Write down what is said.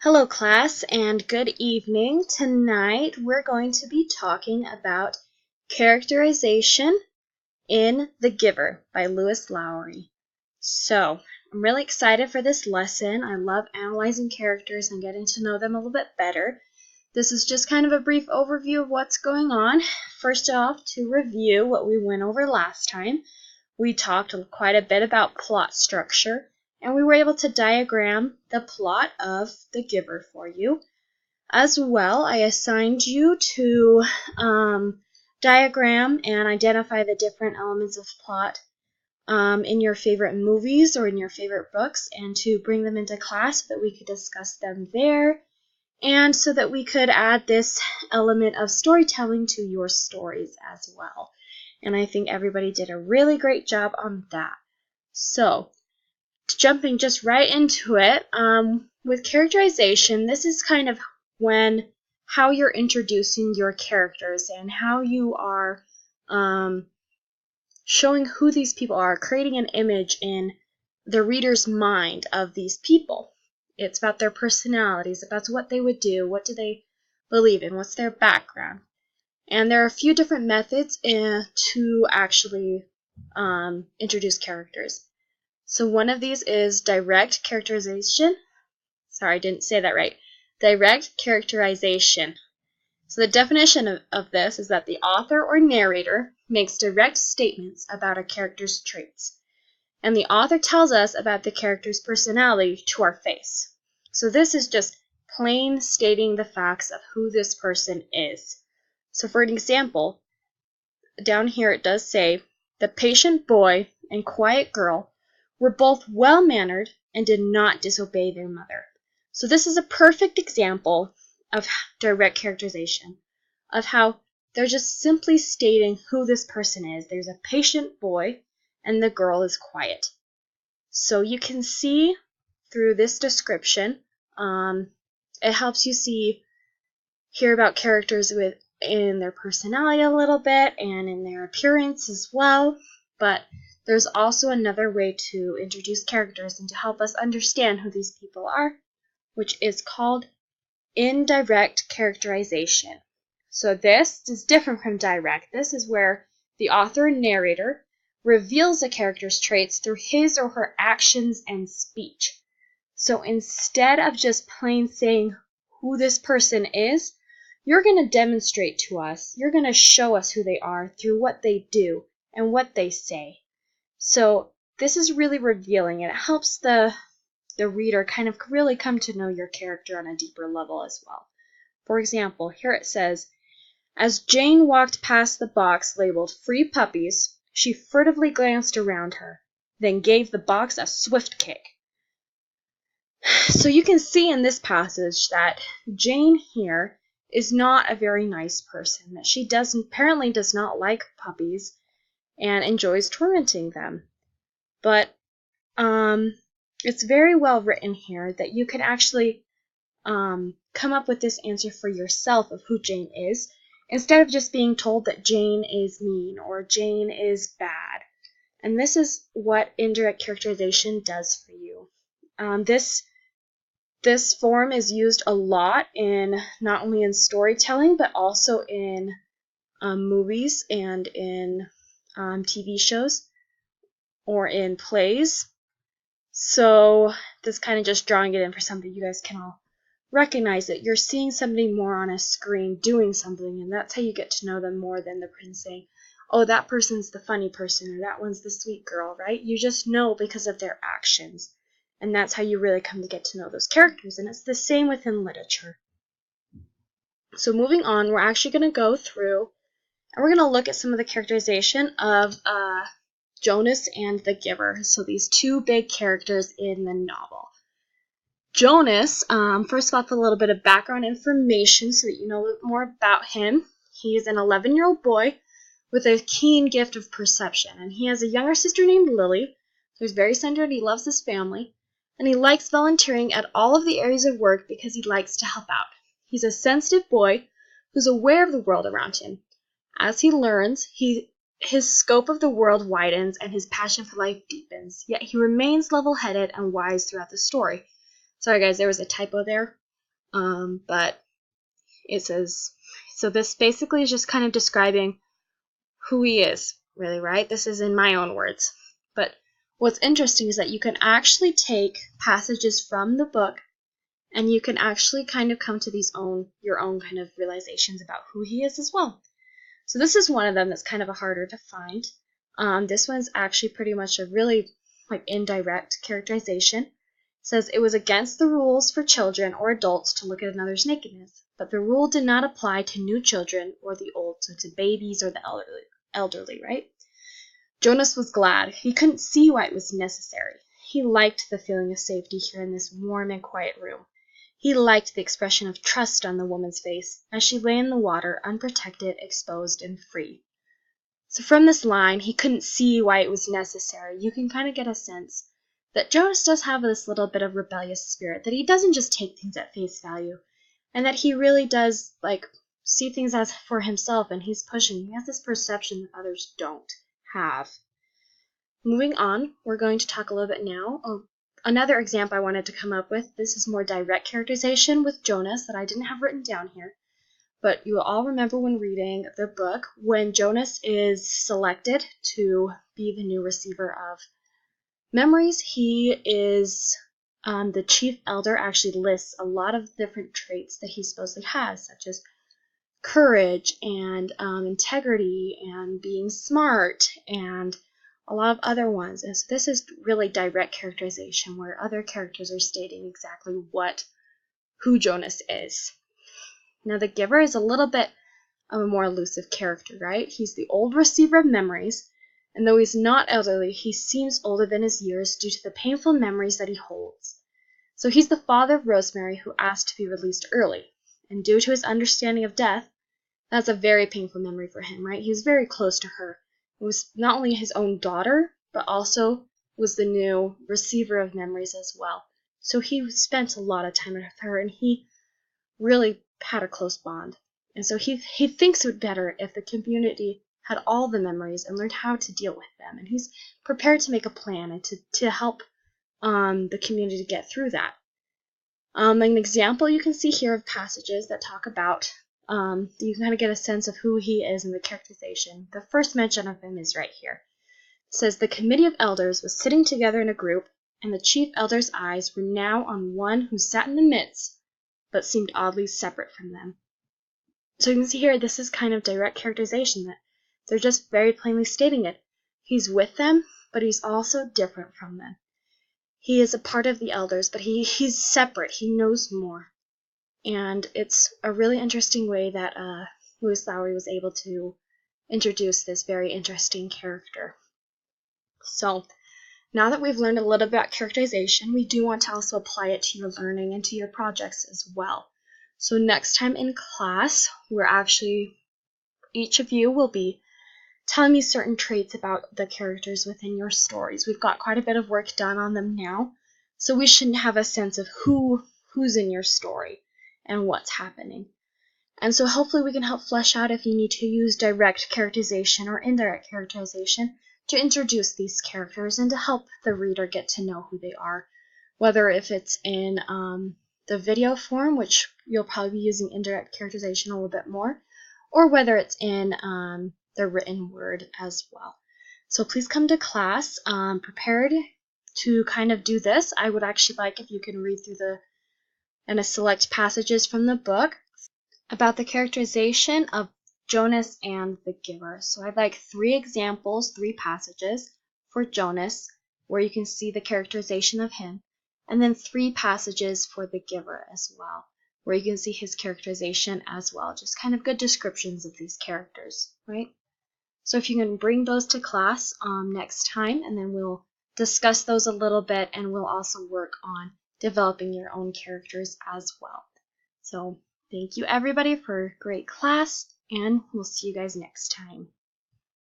Hello class and good evening. Tonight we're going to be talking about Characterization in The Giver by Lewis Lowry. So, I'm really excited for this lesson. I love analyzing characters and getting to know them a little bit better. This is just kind of a brief overview of what's going on. First off, to review what we went over last time, we talked quite a bit about plot structure. And we were able to diagram the plot of The Giver for you. As well, I assigned you to diagram and identify the different elements of plot in your favorite movies or in your favorite books, and to bring them into class so that we could discuss them there, and so that we could add this element of storytelling to your stories as well. And I think everybody did a really great job on that. So, jumping just right into it, with characterization, this is kind of how you're introducing your characters and how you are showing who these people are, creating an image in the reader's mind of these people. It's about their personalities, about what they would do, what do they believe in, what's their background. And there are a few different methods to actually introduce characters. So one of these is direct characterization. Sorry, I didn't say that right. Direct characterization. So the definition of this is that the author or narrator makes direct statements about a character's traits. And the author tells us about the character's personality to our face. So this is just plain stating the facts of who this person is. So for an example, down here it does say, the patient boy and quiet girl were both well-mannered and did not disobey their mother. So this is a perfect example of direct characterization, of how they're just simply stating who this person is. There's a patient boy, and the girl is quiet. So you can see through this description, it helps you hear about characters in their personality a little bit, and in their appearance as well, but there's also another way to introduce characters and to help us understand who these people are, which is called indirect characterization. So this is different from direct. This is where the author and narrator reveals a character's traits through his or her actions and speech. So instead of just plain saying who this person is, you're going to demonstrate to us, you're going to show us who they are through what they do and what they say. So this is really revealing, and it helps the reader kind of really come to know your character on a deeper level as well. For example, here it says, as Jane walked past the box labeled Free Puppies, she furtively glanced around her, then gave the box a swift kick. So you can see in this passage that Jane here is not a very nice person, that she apparently does not like puppies and enjoys tormenting them. But it's very well written here that you can actually come up with this answer for yourself of who Jane is, instead of just being told that Jane is mean or Jane is bad. And this is what indirect characterization does for you. This form is used a lot not only in storytelling, but also in movies and in TV shows or in plays. So this kind of just drawing it in for something you guys can all recognize, that you're seeing somebody more on a screen doing something, and that's how you get to know them more than the person saying, oh, that person's the funny person, or that one's the sweet girl, right? You just know because of their actions, and that's how you really come to get to know those characters, and it's the same within literature. So moving on, we're actually going to go through, and we're going to look at some of the characterization of Jonas and the Giver, so these two big characters in the novel. Jonas, first off, a little bit of background information so that you know a little more about him. He is an 11-year-old boy with a keen gift of perception, and he has a younger sister named Lily, who's very centered. He loves his family, and he likes volunteering at all of the areas of work because he likes to help out. He's a sensitive boy who's aware of the world around him. As he learns, his scope of the world widens and his passion for life deepens, yet he remains level-headed and wise throughout the story. Sorry guys, there was a typo there. But it says, so this basically is just kind of describing who he is, really, right? This is in my own words. But what's interesting is that you can actually take passages from the book and you can actually kind of come to your own kind of realizations about who he is as well. So this is one of them that's kind of a harder to find. This one's actually pretty much a really indirect characterization. It says it was against the rules for children or adults to look at another's nakedness, but the rule did not apply to new children or the old, so to babies or the elderly, right? Jonas was glad. He couldn't see why it was necessary. He liked the feeling of safety here in this warm and quiet room. He liked the expression of trust on the woman's face as she lay in the water, unprotected, exposed, and free. So from this line, he couldn't see why it was necessary. You can kind of get a sense that Jonas does have this little bit of rebellious spirit, that he doesn't just take things at face value, and that he really does see things as for himself, and he's pushing. He has this perception that others don't have. Moving on, we're going to talk a little bit now. Another example I wanted to come up with, this is more direct characterization with Jonas that I didn't have written down here. But you will all remember when reading the book, when Jonas is selected to be the new receiver of memories, he is, the chief elder actually lists a lot of different traits that he supposedly has, such as courage and integrity and being smart and a lot of other ones. And so this is really direct characterization where other characters are stating exactly who Jonas is. Now the giver is a little bit of a more elusive character, right? He's the old receiver of memories, and though he's not elderly, he seems older than his years due to the painful memories that he holds. So he's the father of Rosemary, who asked to be released early, and due to his understanding of death, that's a very painful memory for him, right? He was very close to her. It was not only his own daughter, but also was the new receiver of memories as well. So he spent a lot of time with her, and he really had a close bond. And so he thinks it would be better if the community had all the memories and learned how to deal with them. And he's prepared to make a plan and to help the community get through that. An example you can see here of passages that talk about, you can kind of get a sense of who he is in the characterization. The first mention of him is right here. It says, the committee of elders was sitting together in a group, and the chief elder's eyes were now on one who sat in the midst, but seemed oddly separate from them. So you can see here, this is kind of direct characterization, that they're just very plainly stating it. He's with them, but he's also different from them. He is a part of the elders, but he's separate. He knows more. And it's a really interesting way that Lewis Lowry was able to introduce this very interesting character. So now that we've learned a little bit about characterization, we do want to also apply it to your learning and to your projects as well. So next time in class, each of you will be telling me certain traits about the characters within your stories. We've got quite a bit of work done on them now, so we should have a sense of who's in your story and what's happening. And so hopefully we can help flesh out if you need to use direct characterization or indirect characterization to introduce these characters and to help the reader get to know who they are, whether if it's in the video form, which you'll probably be using indirect characterization a little bit more, or whether it's in the written word as well. So please come to class prepared to kind of do this. I would actually like if you can read through and select passages from the book about the characterization of Jonas and the giver. So I'd like 3 passages for Jonas, where you can see the characterization of him, and then 3 passages for the giver as well, where you can see his characterization as well. Just kind of good descriptions of these characters, right? So if you can bring those to class next time, and then we'll discuss those a little bit, and we'll also work on developing your own characters as well. So thank you everybody for a great class, and we'll see you guys next time.